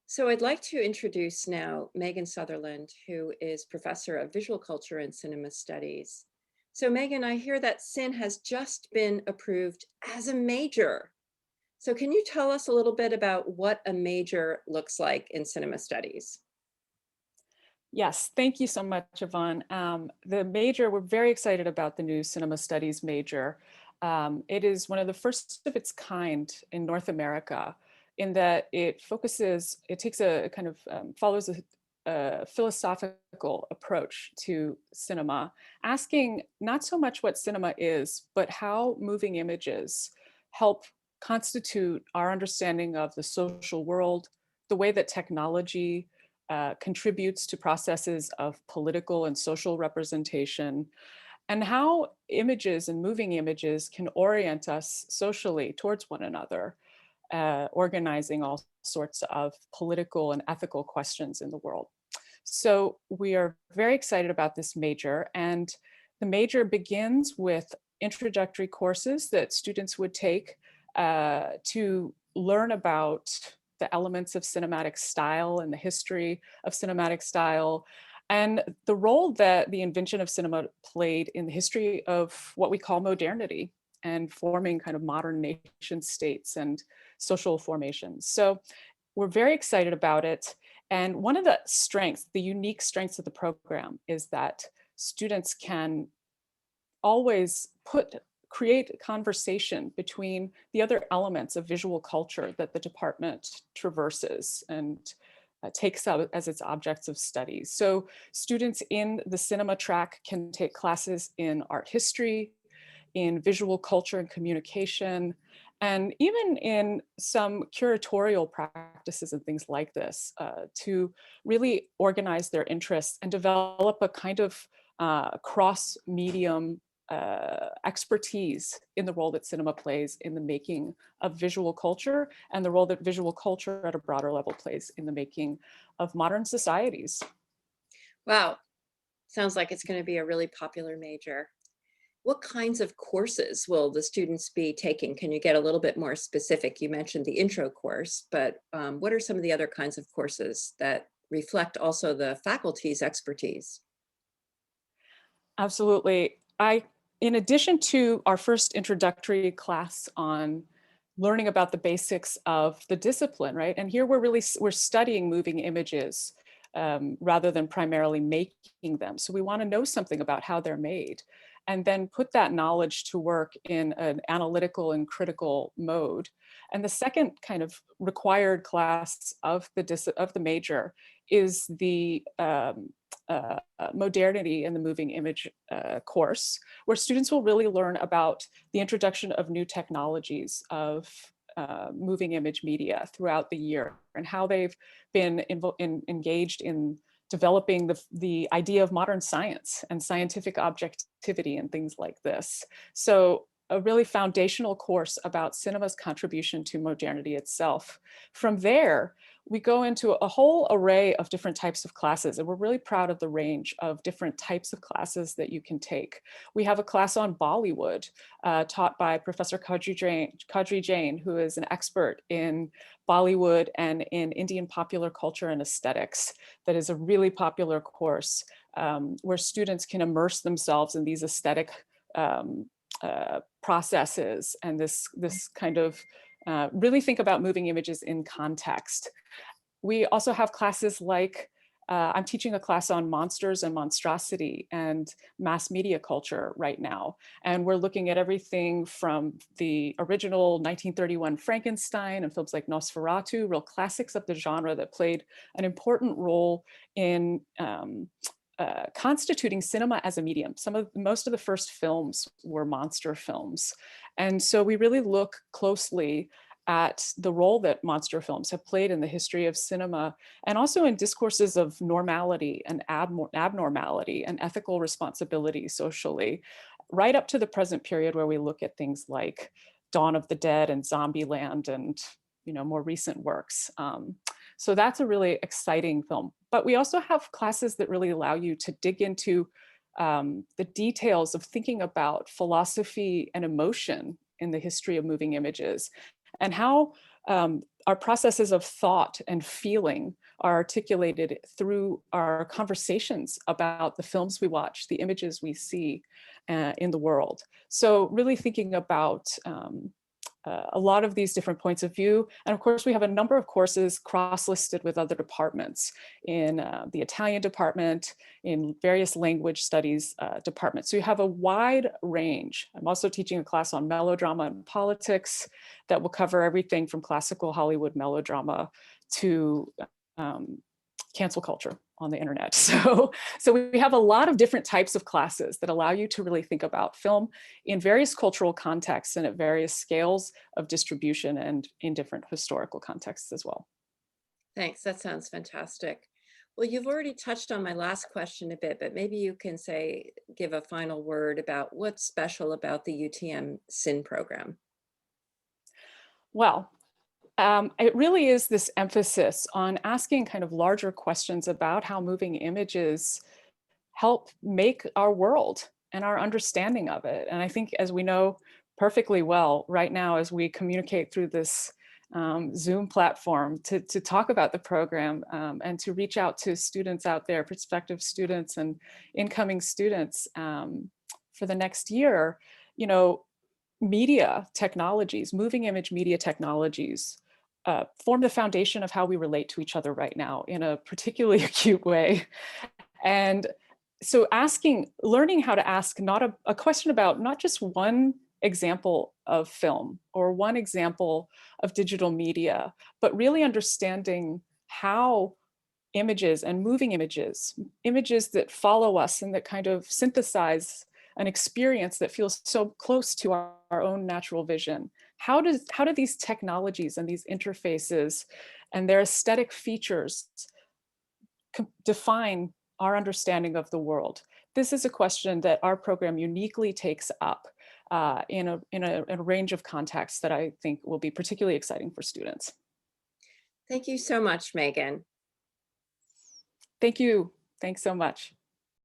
So I'd like to introduce now Meghan Sutherland, who is professor of visual culture and cinema studies. So Meghan, I hear that sin has just been approved as a major. So can you tell us a little bit about what a major looks like in cinema studies? Yes, thank you so much, Evonne. The major, we're very excited about the new cinema studies major. It is one of the first of its kind in North America in that it takes a kind of follows a philosophical approach to cinema, asking not so much what cinema is, but how moving images help constitute our understanding of the social world, the way that technology contributes to processes of political and social representation, and how images and moving images can orient us socially towards one another, organizing all sorts of political and ethical questions in the world. So we are very excited about this major, and the major begins with introductory courses that students would take to learn about the elements of cinematic style and the history of cinematic style, and the role that the invention of cinema played in the history of what we call modernity and forming kind of modern nation states and social formations. So we're very excited about it. And one of the strengths, the unique strengths of the program is that students can always create conversation between the other elements of visual culture that the department traverses and takes up as its objects of study. So students in the cinema track can take classes in art history, in visual culture and communication, and even in some curatorial practices and things like this to really organize their interests and develop a kind of cross-medium expertise in the role that cinema plays in the making of visual culture and the role that visual culture at a broader level plays in the making of modern societies. Wow, sounds like it's going to be a really popular major. What kinds of courses will the students be taking? Can you get a little bit more specific? You mentioned the intro course, but what are some of the other kinds of courses that reflect also the faculty's expertise? Absolutely. In addition to our first introductory class on learning about the basics of the discipline, right? And here we're studying moving images rather than primarily making them. So we want to know something about how they're made, and then put that knowledge to work in an analytical and critical mode. And the second kind of required class of the major is the modernity and the moving image course, where students will really learn about the introduction of new technologies of moving image media throughout the year and how they've been engaged in developing the idea of modern science and scientific objectivity and things like this. So a really foundational course about cinema's contribution to modernity itself. From there, we go into a whole array of different types of classes, and we're really proud of the range of different types of classes that you can take. We have a class on Bollywood taught by Professor Kadri Jain, who is an expert in Bollywood and in Indian popular culture and aesthetics. That is a really popular course where students can immerse themselves in these aesthetic processes and this kind of really think about moving images in context. We also have classes like, I'm teaching a class on monsters and monstrosity and mass media culture right now. And we're looking at everything from the original 1931 Frankenstein and films like Nosferatu, real classics of the genre that played an important role in constituting cinema as a medium. Most of the first films were monster films. And so we really look closely at the role that monster films have played in the history of cinema, and also in discourses of normality and abnormality and ethical responsibility socially, right up to the present period where we look at things like Dawn of the Dead and Zombieland and more recent works. So that's a really exciting film. But we also have classes that really allow you to dig into the details of thinking about philosophy and emotion in the history of moving images, and how Our processes of thought and feeling are articulated through our conversations about the films we watch, the images we see in the world. So really thinking about a lot of these different points of view. And of course, we have a number of courses cross-listed with other departments in the Italian department, in various language studies departments. So you have a wide range. I'm also teaching a class on melodrama and politics that will cover everything from classical Hollywood melodrama to cancel culture on the internet. So we have a lot of different types of classes that allow you to really think about film in various cultural contexts and at various scales of distribution and in different historical contexts as well. Thanks, that sounds fantastic. Well, you've already touched on my last question a bit, but maybe you can give a final word about what's special about the UTM SIN program. Well, it really is this emphasis on asking kind of larger questions about how moving images help make our world and our understanding of it. And I think, as we know perfectly well right now, as we communicate through this Zoom platform to talk about the program and to reach out to students out there, prospective students and incoming students for the next year, you know, media technologies, moving image media technologies form the foundation of how we relate to each other right now in a particularly acute way. And so learning how to ask not a question about not just one example of film or one example of digital media, but really understanding how images and moving images that follow us and that kind of synthesize an experience that feels so close to our own natural vision. How do these technologies and these interfaces and their aesthetic features define our understanding of the world? This is a question that our program uniquely takes up in a range of contexts that I think will be particularly exciting for students. Thank you so much, Meghan. Thank you. Thanks so much.